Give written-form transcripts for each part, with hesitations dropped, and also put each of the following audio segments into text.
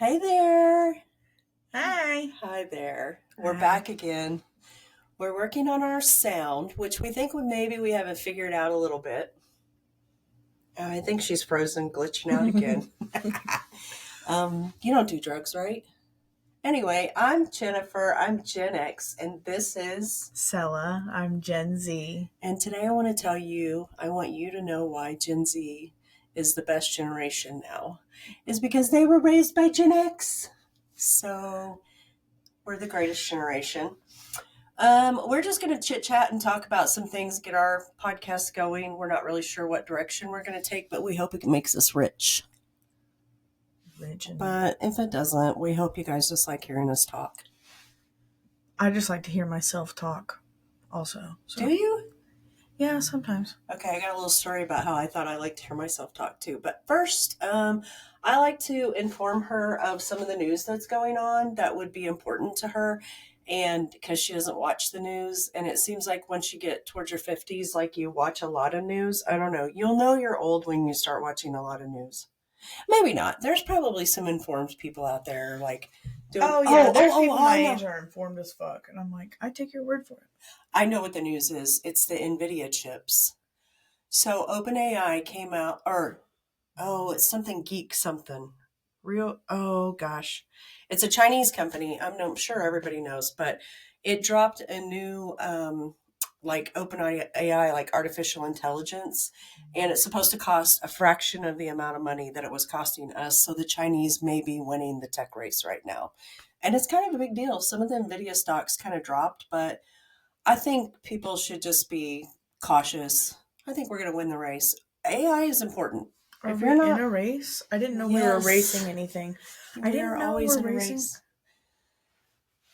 Hey there. Hi. Hi there. We're Hi. back again. We're working on our sound, which we think maybe we haven't figured out a little bit. I think she's frozen, glitching out again. You don't do drugs, right? Anyway, I'm Jennifer. I'm Gen X, and this is. Sella, I'm Gen Z. And today I want you to know why Gen Z is the best generation now. Is because they were raised by Gen X. So we're the greatest generation. We're just going to chit chat and talk about some things, get our podcast going. We're not really sure what direction we're going to take, but we hope it makes us rich. But if it doesn't, we hope you guys just like hearing us talk. I just like to hear myself talk also. So. Do you? Yeah, sometimes. Okay, I got a little story about how I thought I liked to hear myself talk too. But first, I like to inform her of some of the news that's going on that would be important to her. And because she doesn't watch the news, and it seems like once you get towards your 50s, like you watch a lot of news. I don't know. You'll know you're old when you start watching a lot of news. Maybe not. There's probably some informed people out there like doing, there's people my age are informed as fuck. And I'm like, I take your word for it. I know what the news is. It's the NVIDIA chips. So OpenAI came out, it's something geek something. It's a Chinese company. I'm not sure everybody knows, but it dropped a new like OpenAI, like artificial intelligence, and it's supposed to cost a fraction of the amount of money that it was costing us. So the Chinese may be winning the tech race right now. And it's kind of a big deal. Some of the NVIDIA stocks kind of dropped, but I think people should just be cautious. I think we're going to win the race. AI is important. Are we in a race? I didn't know we were racing anything. I didn't know we were racing.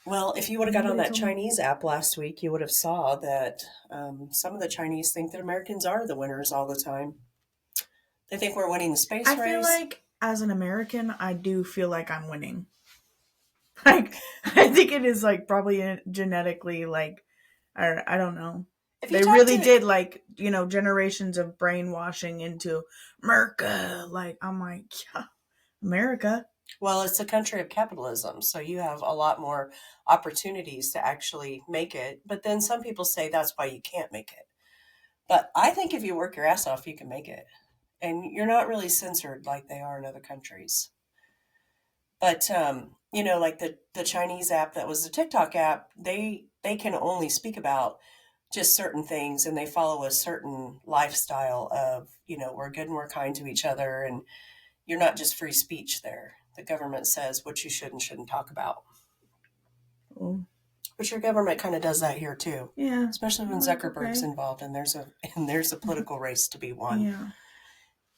Well, if you would have got on that Chinese app last week, you would have saw that some of the Chinese think that Americans are the winners all the time. They think we're winning the space race. I feel like as an American, I do feel like I'm winning. Like, I think it is like probably genetically like, I don't know. They really did like, generations of brainwashing into America. Like, I'm like, yeah, America. Well, it's a country of capitalism, so you have a lot more opportunities to actually make it. But then some people say that's why you can't make it. But I think if you work your ass off, you can make it. And you're not really censored like they are in other countries. But, like the Chinese app that was the TikTok app, they can only speak about just certain things, and they follow a certain lifestyle of, we're good and we're kind to each other, and you're not just free speech there. The government says what you should and shouldn't talk about. Oh. But your government kind of does that here too. Yeah. Especially when Zuckerberg's involved and there's a political race to be won. Yeah.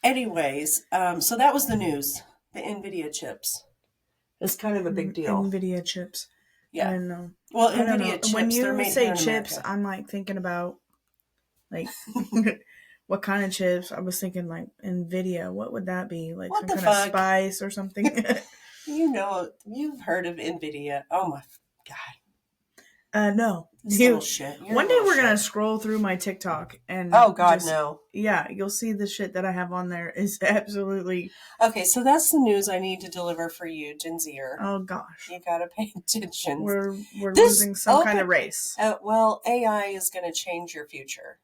Anyways, so that was the news. The NVIDIA chips. It's kind of a big deal. NVIDIA chips. Yeah. I don't know. Well, NVIDIA chips. When you say chips, I'm like thinking about like what kind of chips. I was thinking like NVIDIA. What would that be? Like what some kind of spice or something? You've heard of NVIDIA. Oh my God. No. Bullshit. One day we're going to scroll through my TikTok and oh God, no. Yeah, you'll see the shit that I have on there is absolutely... Okay, so that's the news I need to deliver for you, Gen Zer. Oh gosh. You got to pay attention. We're losing some kind of race. Well, AI is going to change your future.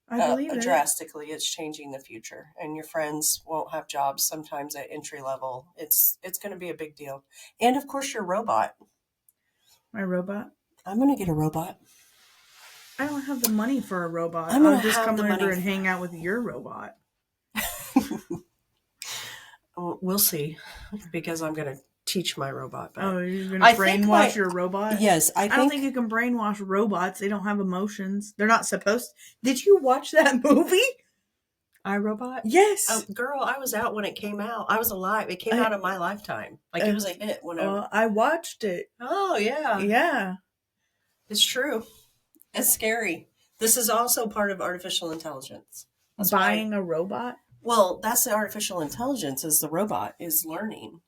I believe it. Drastically, it's changing the future. And your friends won't have jobs sometimes at entry level. It's going to be a big deal. And of course, your robot. My robot? I'm going to get a robot. I don't have the money for a robot. I'll just come over and hang out with your robot. We'll see. Because I'm going to teach my robot. Oh, you're going to brainwash your robot? Yes. I don't think you can brainwash robots. They don't have emotions. They're not supposed to. Did you watch that movie? iRobot? Yes. Oh, girl, I was out when it came out. I was alive. It came out of my lifetime. Like it was a hit when I watched it. Oh, yeah. Yeah. It's true. It's scary. This is also part of artificial intelligence. Buying a robot? Well, that's the artificial intelligence is the robot is learning.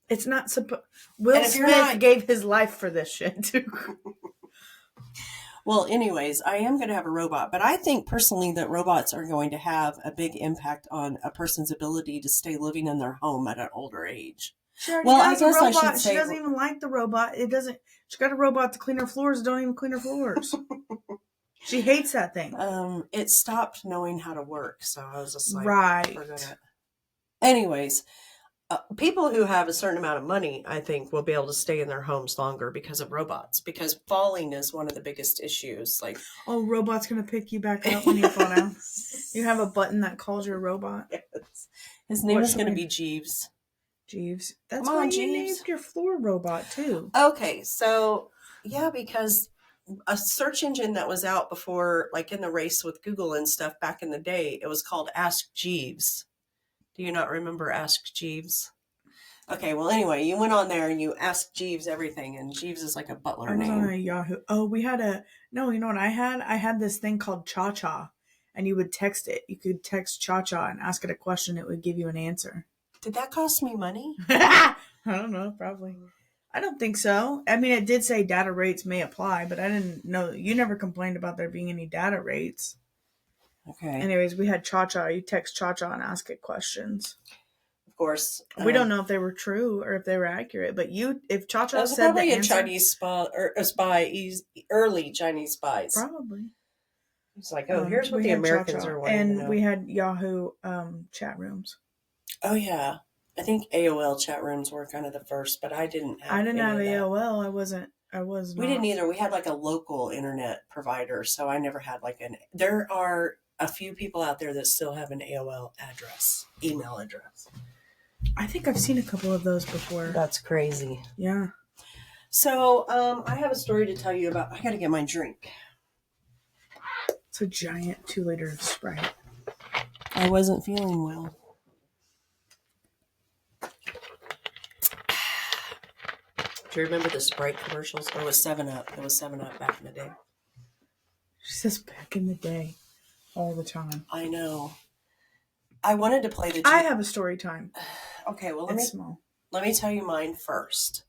It's not supposed... Will Smith gave his life for this shit, too. Well, anyways, I am going to have a robot, but I think personally that robots are going to have a big impact on a person's ability to stay living in their home at an older age. She already Well, I has a guess I should robot. She say, doesn't even like the robot. It doesn't. She got a robot to clean her floors. Don't even clean her floors. She hates that thing. it stopped knowing how to work, so I was just like, Right. forget it. Anyways, people who have a certain amount of money, I think, will be able to stay in their homes longer because of robots. Because falling is one of the biggest issues. Like, oh, robot's gonna pick you back up when you fall down. You have a button that calls your robot. yes. His name What is should going to we- be Jeeves. Jeeves. That's Come why on, you Jeeves. named your floor robot too. Okay, so yeah, because a search engine that was out before, like in the race with Google and stuff back in the day, it was called Ask Jeeves. Do you not remember Ask Jeeves? Okay, well, anyway, you went on there and you asked Jeeves everything, and Jeeves is like a butler I was name. on a Yahoo. Oh, we had a no. You know what I had? I had this thing called Cha Cha, and you would text it. You could text Cha Cha and ask it a question. It would give you an answer. Did that cost me money? I don't know. Probably. I don't think so. I mean, it did say data rates may apply, but I didn't know. You never complained about there being any data rates. Okay. Anyways, we had Cha Cha. You text Cha Cha and ask it questions. Of course. We don't know if they were true or if they were accurate, but if Cha Cha That was said probably the a answer, Chinese spy, or a spy, early Chinese spies. probably. It's like, oh, here's what we the had Americans Cha Cha, are wanting and to know. we had Yahoo chat rooms. Oh, yeah. I think AOL chat rooms were kind of the first, but I didn't have I didn't have any of that. AOL. I was not. We didn't either. We had like a local internet provider, so I never had like there are a few people out there that still have an AOL email address. I think I've seen a couple of those before. That's crazy. Yeah. So, I have a story to tell you about. I got to get my drink. It's a giant 2-liter of Sprite. I wasn't feeling well. Do you remember the Sprite commercials? Or it was 7-Up. It was 7-Up back in the day. She says back in the day. All the time. I know. I wanted to play the... I have a story time. Okay, well, let me tell you mine first.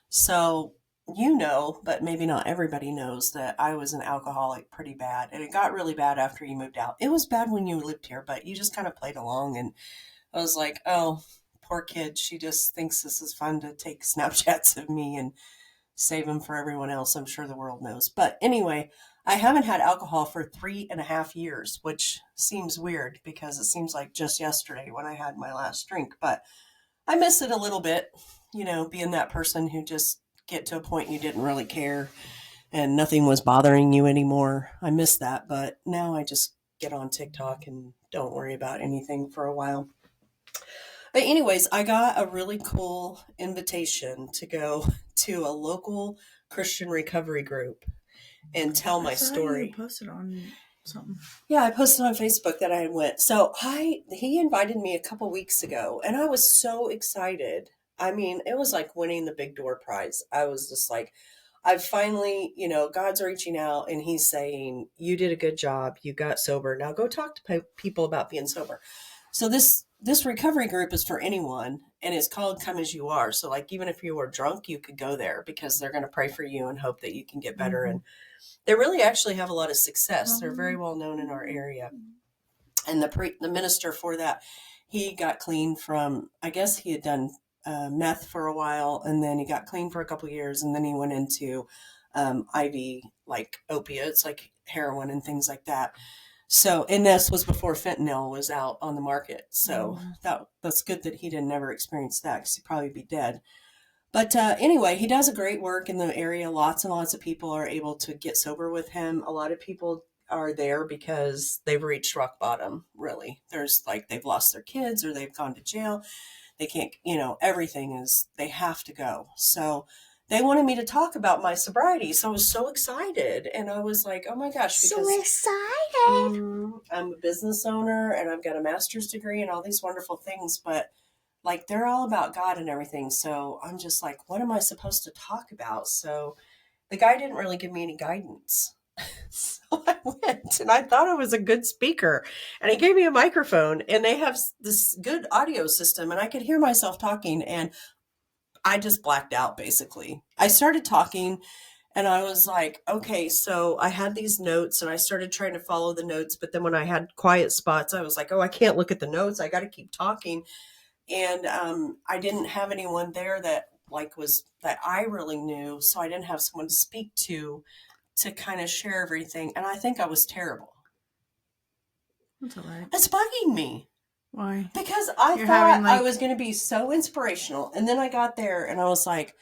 So, you know, but maybe not everybody knows that I was an alcoholic pretty bad. And it got really bad after you moved out. It was bad when you lived here, but you just kind of played along. And I was like, oh, poor kid. She just thinks this is fun to take Snapchats of me and save them for everyone else. I'm sure the world knows. But anyway, I haven't had alcohol for 3.5 years, which seems weird because it seems like just yesterday when I had my last drink. But I miss it a little bit, you know, being that person who just get to a point you didn't really care and nothing was bothering you anymore. I miss that, but now I just get on TikTok and don't worry about anything for a while. But anyways, I got a really cool invitation to go to a local Christian recovery group and tell my story. You posted on something. Yeah, I posted on Facebook that I went. So he invited me a couple weeks ago, and I was so excited. I mean, it was like winning the big door prize. I was just like, I've finally, you know, God's reaching out and he's saying, you did a good job. You got sober. Now go talk to people about being sober. So this recovery group is for anyone, and it's called Come As You Are. So like, even if you were drunk, you could go there because they're going to pray for you and hope that you can get better. Mm-hmm. And they really actually have a lot of success. They're very well known in our area. And the minister for that, he got clean from, I guess he had done meth for a while, and then he got clean for a couple of years, and then he went into IV, like opiates, like heroin and things like that. So, and this was before fentanyl was out on the market. So that's good that he didn't ever experience that, because he'd probably be dead. But anyway, he does a great work in the area. Lots and lots of people are able to get sober with him. A lot of people are there because they've reached rock bottom, really. There's like, they've lost their kids or they've gone to jail. They can't, you know, everything is, they have to go. So they wanted me to talk about my sobriety. So I was so excited. And I was like, oh my gosh. Because, so excited. I'm a business owner and I've got a master's degree and all these wonderful things. But like, they're all about God and everything. So I'm just like, what am I supposed to talk about? So the guy didn't really give me any guidance. So I went and I thought I was a good speaker, and he gave me a microphone, and they have this good audio system, and I could hear myself talking, and I just blacked out basically. I started talking And I was like, okay, so I had these notes and I started trying to follow the notes. But then when I had quiet spots, I was like, oh, I can't look at the notes. I got to keep talking. And I didn't have anyone there that like was that I really knew. So I didn't have someone to speak to kind of share everything. And I think I was terrible. That's all right. It's bugging me. Why? Because I thought I was going to be so inspirational. And then I got there and I was like,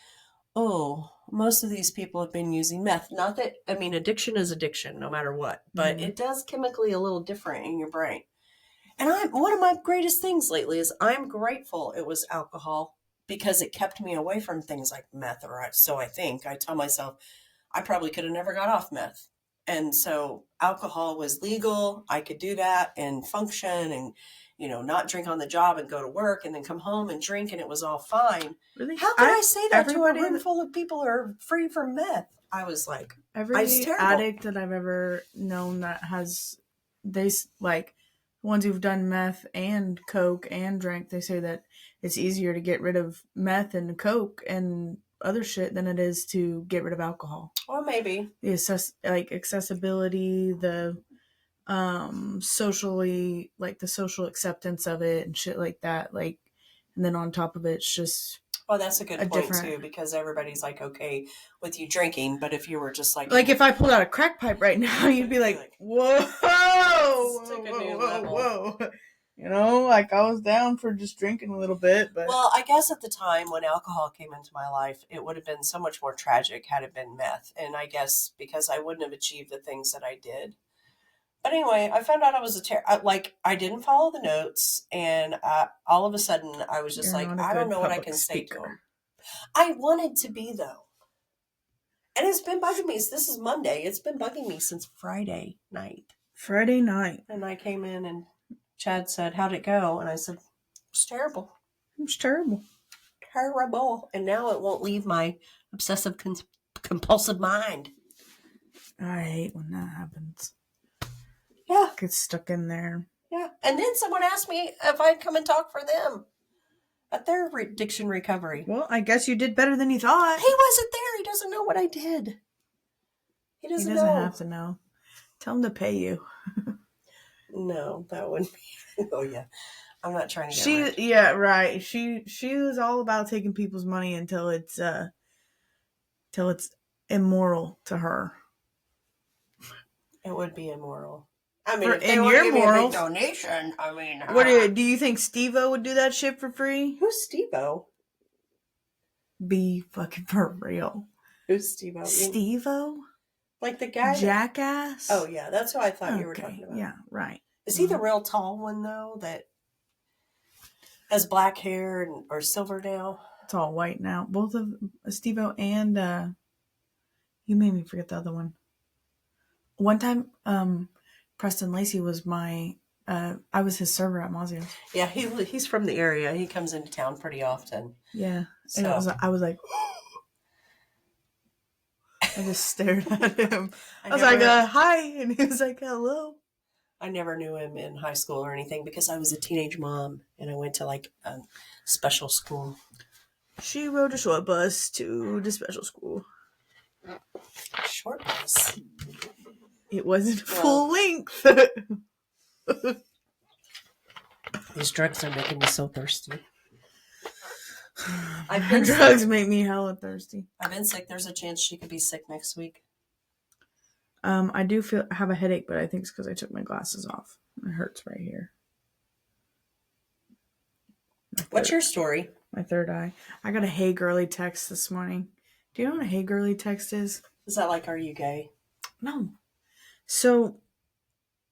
oh, most of these people have been using meth. Not that, I mean, addiction is addiction no matter what, but it does chemically a little different in your brain. And one of my greatest things lately is I'm grateful it was alcohol because it kept me away from things like meth, or so I think. I tell myself I probably could have never got off meth. And so alcohol was legal. I could do that and function and, not drink on the job and go to work and then come home and drink and it was all fine. Really? How can I say that to a room full of people who are free from meth? I was like, every addict that I've ever known that has, ones who've done meth and coke and drank, they say that it's easier to get rid of meth and coke and other shit than it is to get rid of alcohol. Well, maybe the accessibility, the socially, the social acceptance of it and shit like that, and then on top of it, it's just that's a good point too, because everybody's like okay with you drinking, but if you were just like if I pulled out a crack pipe right now, you'd be like whoa, whoa. I was down for just drinking a little bit, but well, I guess at the time when alcohol came into my life, it would have been so much more tragic had it been meth, and I guess because I wouldn't have achieved the things that I did. But anyway, I found out I was I didn't follow the notes, and all of a sudden I was just I don't know what I can say to him. I wanted to be though, and it's been bugging me. This is Monday. It's been bugging me since Friday night. And I came in and Chad said, "How'd it go?" And I said, "It was terrible. It was terrible. Terrible." And now it won't leave my obsessive compulsive mind. I hate when that happens. Yeah. Gets stuck in there. Yeah. And then someone asked me if I'd come and talk for them at their addiction recovery. Well, I guess you did better than you thought. He wasn't there. He doesn't know what I did. He doesn't have to know. Tell him to pay you. No, that wouldn't be. Oh, yeah. I'm not trying to get rich. Yeah, right. She was all about taking people's money until it's immoral to her. It would be immoral. I mean, if in your morals, donation. I mean, what do you think? Steve-O would do that shit for free? Who's Steve-O? Be fucking for real. Who's Steve-O? Steve-O? Like the guy Jackass? Oh yeah, that's who I thought you were talking about. Yeah, right. Is he the real tall one though? That has black hair or silver now? It's all white now. Both of Steve-O and you made me forget the other one. One time, Preston Lacey was I was his server at Mazio's. Yeah, he's from the area. He comes into town pretty often. Yeah. So. And I was like, I just stared at him. I was like, hi. And he was like, hello. I never knew him in high school or anything because I was a teenage mom and I went to a special school. She rode a short bus to the special school. Short bus? It wasn't full length. These drugs are making me so thirsty. Drugs make me hella thirsty. I've been sick. There's a chance she could be sick next week. I do have a headache, but I think it's because I took my glasses off. It hurts right here. What's your story? My third eye. I got a "Hey girly" text this morning. Do you know what a "Hey girly" text is? Is that like, are you gay? No. So,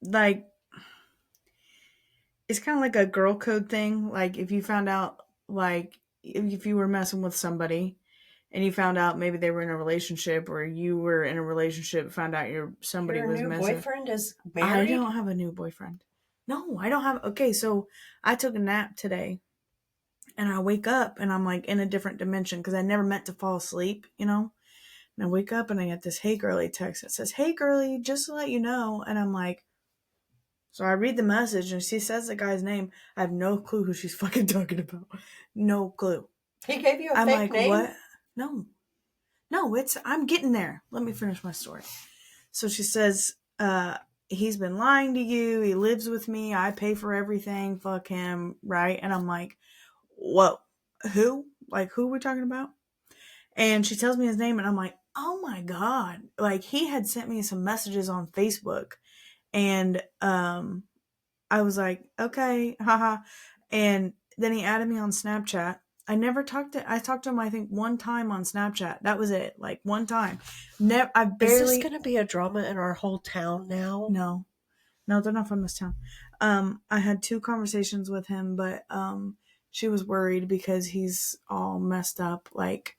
it's kind of like a girl code thing. Like, if you found out, if you were messing with somebody and you found out maybe they were in a relationship or you were in a relationship, found out somebody was messing. Your new boyfriend is married? I don't have a new boyfriend. No, I don't have. Okay, so I took a nap today and I wake up and I'm in a different dimension because I never meant to fall asleep, And I wake up and I get this "Hey girly" text that says, "Hey girly, just to let you know." And I'm like, so I read the message and she says the guy's name. I have no clue who she's fucking talking about. No clue. He gave you a fake name? What? No. No, I'm getting there. Let me finish my story. So she says, he's been lying to you. He lives with me. I pay for everything. Fuck him. Right. And I'm like, whoa, who? Like, who are we talking about? And she tells me his name, and I'm like, oh my God. Like, he had sent me some messages on Facebook, and I was like, okay, haha. And then he added me on Snapchat. I talked to him, I think, one time on Snapchat. That was it. Like, one time. I barely. Is this going to be a drama in our whole town now? No, they're not from this town. I had 2 conversations with him, but she was worried because he's all messed up, like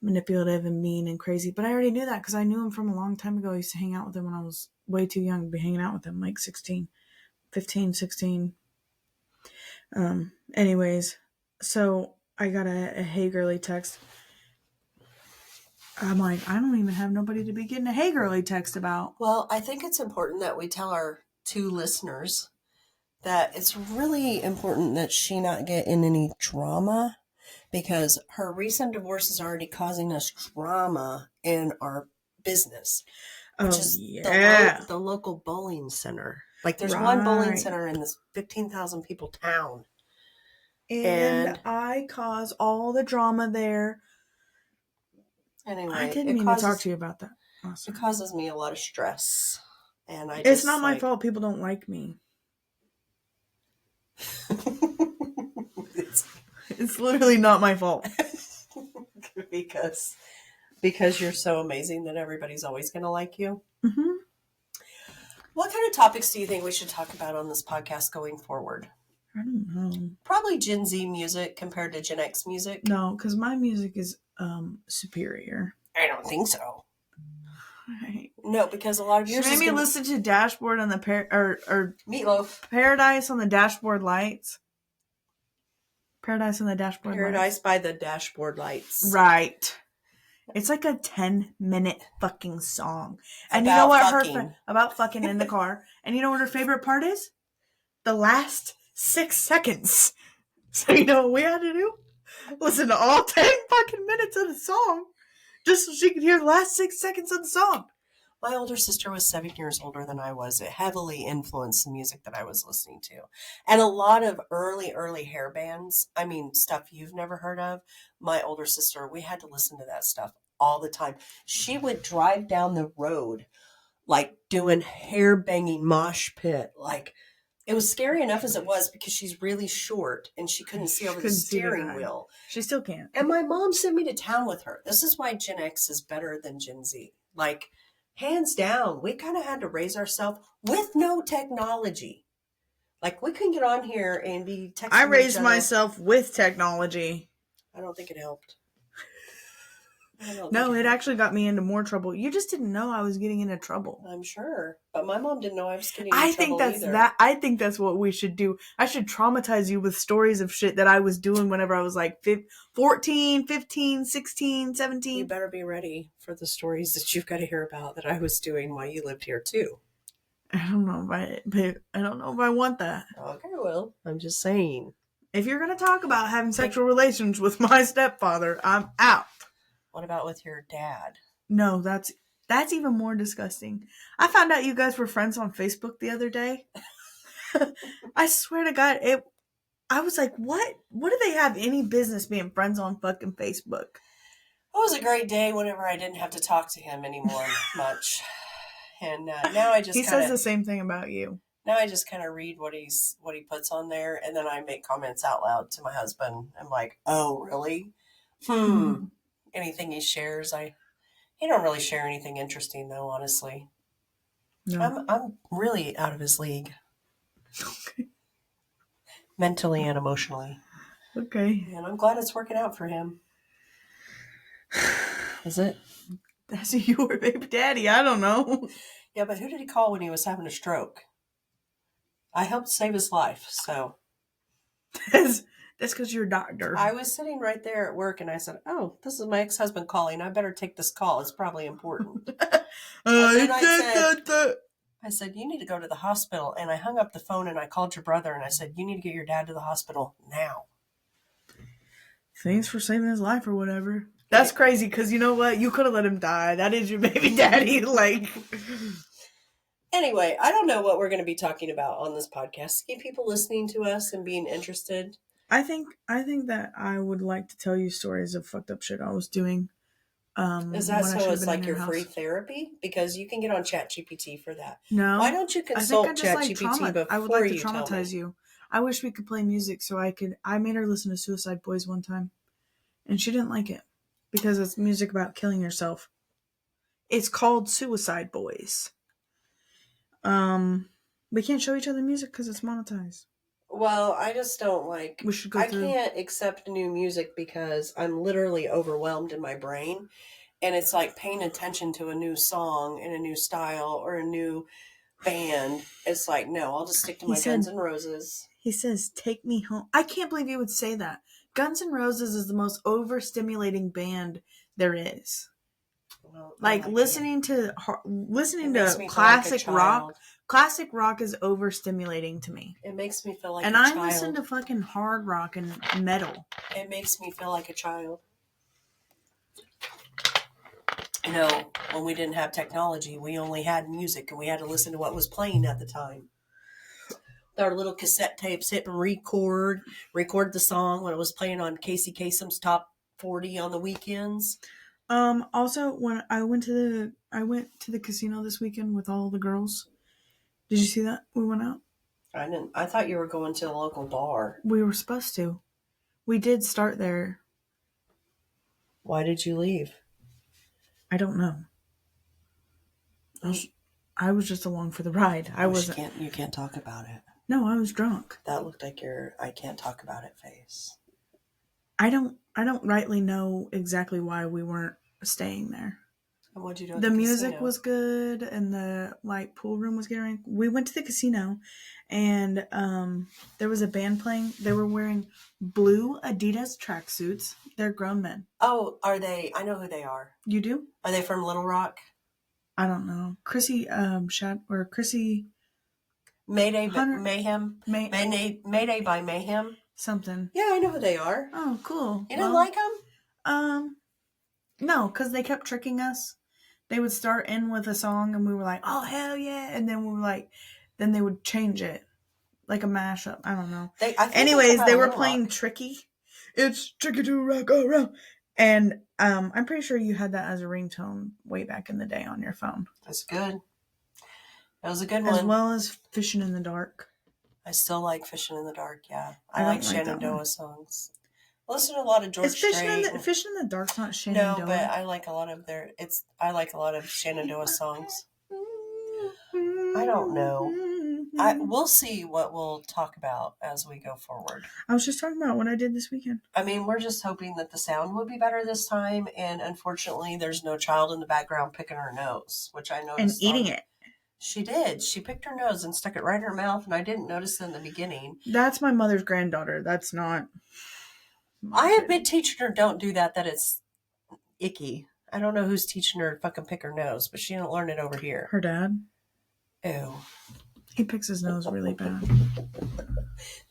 manipulative and mean and crazy. But I already knew that because I knew him from a long time ago. I used to hang out with him when I was way too young to be hanging out with him, like 15, 16. Anyways, so I got a hey girly text. I'm like, I don't even have nobody to be getting a hey girly text about. Well, I think it's important that we tell our 2 listeners that it's really important that she not get in any drama, because her recent divorce is already causing us drama in our business, which is the local bowling center. Like, there's one bowling center in this 15,000 people town. And I cause all the drama there. Anyway, I didn't mean to talk to you about that. Oh, it causes me a lot of stress. And it's not my fault people don't like me. It's literally not my fault. because you're so amazing that everybody's always going to like you. Mm-hmm. What kind of topics do you think we should talk about on this podcast going forward? I don't know. Probably Gen Z music compared to Gen X music. No, because my music is superior. I don't think so. Right. No, because a lot of yours made me listen to Dashboard on the or Meatloaf. Paradise on the Dashboard Lights. Paradise on the Dashboard Paradise Lights. by the Dashboard Lights. Right. It's like a 10-minute fucking song. And you know what about fucking in the car. And you know what her favorite part is? The last 6 seconds. So you know what we had to do? Listen to all 10 fucking minutes of the song. Just so she could hear the last 6 seconds of the song. My older sister was 7 years older than I was. It heavily influenced the music that I was listening to. And a lot of early hair bands, I mean, stuff you've never heard of. My older sister, we had to listen to that stuff all the time. She would drive down the road, like, doing hair banging mosh pit. Like, it was scary enough as it was because she's really short and she couldn't see over the steering wheel. She still can't. And my mom sent me to town with her. This is why Gen X is better than Gen Z. Like, hands down, we kind of had to raise ourselves with no technology. Like, we couldn't get on here and be texting. I raised myself with technology. I don't think it helped. No, it actually got me into more trouble. You just didn't know I was getting into trouble. I'm sure. But my mom didn't know I was getting into trouble either. I think that's what we should do. I should traumatize you with stories of shit that I was doing whenever I was like 14, 15, 16, 17. You better be ready for the stories that you've got to hear about that I was doing while you lived here too. I don't know if I want that. Okay, well, I'm just saying. If you're going to talk about having sexual relations with my stepfather, I'm out. What about with your dad? No, that's even more disgusting. I found out you guys were friends on Facebook the other day. I swear to God, I was like, what? What do they have any business being friends on fucking Facebook? It was a great day whenever I didn't have to talk to him anymore much. And now I just he says the same thing about you. Now I just kind of read what he puts on there, and then I make comments out loud to my husband. I'm like, oh, really? Anything he shares, he don't really share anything interesting though, honestly. No. I'm really out of his league. Okay. Mentally and emotionally. Okay. And I'm glad it's working out for him. Is it? That's your baby daddy. I don't know. Yeah, but who did he call when he was having a stroke? I helped save his life, so. That's because you're a doctor. I was sitting right there at work and I said, oh, this is my ex-husband calling. I better take this call. It's probably important. I said, you need to go to the hospital. And I hung up the phone and I called your brother and I said, you need to get your dad to the hospital now. Thanks for saving his life or whatever. That's crazy because you know what? You could have let him die. That is your baby daddy. Like, anyway, I don't know what we're going to be talking about on this podcast. Keep people listening to us and being interested. I think that I would like to tell you stories of fucked up shit I was doing. Is that when I so? should have It's been in like your your free house. therapy because you can get on ChatGPT for that. No, Why don't you I think I consult just like ChatGPT before I would like to you tell me? traumatize you. I wish we could play music so I could. I made her listen to Suicide Boys one time, and she didn't like it because it's music about killing yourself. It's called Suicide Boys. We can't show each other music because it's monetized. Well, I just don't like. We should go I through. can't accept new music because I'm literally overwhelmed in my brain, and it's like paying attention to a new song in a new style or a new band. It's like no, I'll just stick to my Guns N' Roses. He says, "Take me home." I can't believe you would say that. Guns N' Roses is the most overstimulating band there is. Well, Like listening to classic rock. Classic rock is overstimulating to me. It makes me feel like and a I child. listen to fucking hard rock and metal. It makes me feel like a child. You know, when we didn't have technology, we only had music and we had to listen to what was playing at the time. Our little cassette tapes, hit and record the song when it was playing on Casey Kasem's Top 40 on the weekends. Also, when I went to the casino this weekend with all the girls. Did you see that? We went out. I didn't. I thought you were going to a local bar. We were supposed to. We did start there. Why did you leave? I don't know. I was just along for the ride. I wasn't. You can't talk about it. No, I was drunk. That looked like your I can't talk about it face. I don't rightly know exactly why we weren't staying there. And what'd you do at the music casino? was good and the pool room was getting. We went to the casino and there was a band playing. They were wearing blue Adidas tracksuits. They're grown men. Oh, are they? I know who they are. You do? Are they from Little Rock? I don't know. Chrissy Chrissy Mayday Hunter, Mayhem. Mayday by Mayhem. Something. Yeah, I know who they are. Oh, cool. You didn't like them? No, because they kept tricking us. They would start in with a song and we were like, oh, hell yeah. And then we were like, then they would change it. Like a mashup. I don't know. Anyways, they were playing Tricky. It's tricky to rock around. And I'm pretty sure you had that as a ringtone way back in the day on your phone. That's good. That was a good one. As well as Fishing in the Dark. I still like Fishing in the Dark, yeah. I like Shenandoah songs. I listen to a lot of George Strait. Fishing in the Dark's not Shenandoah. No, but I like a lot of I like a lot of Shenandoah songs. I don't know. We'll see what we'll talk about as we go forward. I was just talking about what I did this weekend. I mean, we're just hoping that the sound will be better this time, and unfortunately, there's no child in the background picking her nose, which I noticed. And eating it. She did. She picked her nose and stuck it right in her mouth, and I didn't notice in the beginning. That's my mother's granddaughter. That's not. I have been teaching her don't do that it's icky. I don't know who's teaching her to fucking pick her nose, but she didn't learn it over here. Her dad. Ew. He picks his nose really bad.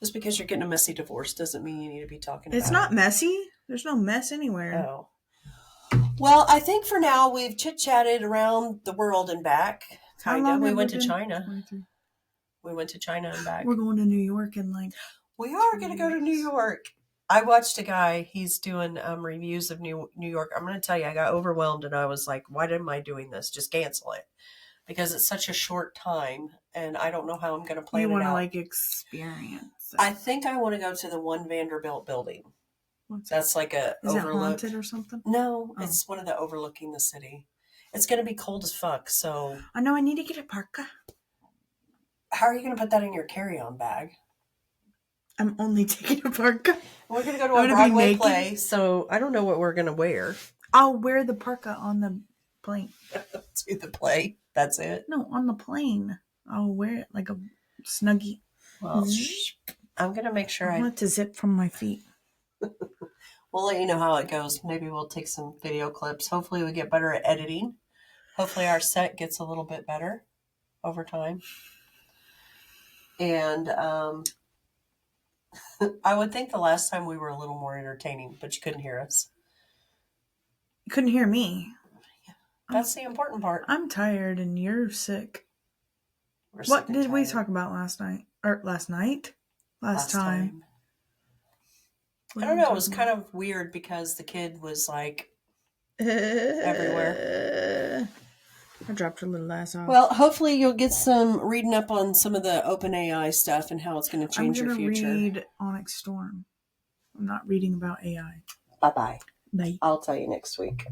Just because you're getting a messy divorce doesn't mean you need to be talking about it. It's not messy. There's no mess anywhere. Oh. Well, I think for now we've chit-chatted around the world and back. Kind of. We went to China. 23. We went to China and back. We're going to New York in We are going to go to New York. I watched a guy. He's doing reviews of New York. I'm going to tell you, I got overwhelmed and I was like, why am I doing this? Just cancel it. Because it's such a short time and I don't know how I'm going to plan it out. You want to experience it. I think I want to go to the One Vanderbilt building. That's like a Is overlook. it haunted or something? No, it's one of the overlooking the city. It's going to be cold as fuck, so... I know, I need to get a parka. How are you going to put that in your carry-on bag? I'm only taking a parka. We're going to go to a Broadway play, so I don't know what we're going to wear. I'll wear the parka on the plane. To the play? That's it? No, on the plane. I'll wear it like a Snuggie. Well, I'm going to make sure I want it to zip from my feet. We'll let you know how it goes. Maybe we'll take some video clips. Hopefully we get better at editing. Hopefully our set gets a little bit better over time. And I would think the last time we were a little more entertaining, but you couldn't hear us. You couldn't hear me. That's the important part. I'm tired and you're sick. We're What sick and did we tired. talk about last night? Or last night? Last time. I don't know. It was kind of weird because the kid was like everywhere. I dropped her little ass off. Well, hopefully you'll get some reading up on some of the OpenAI stuff and how it's going to change your future. I'm going to read Onyx Storm. I'm not reading about AI. Bye-bye. Bye. I'll tell you next week.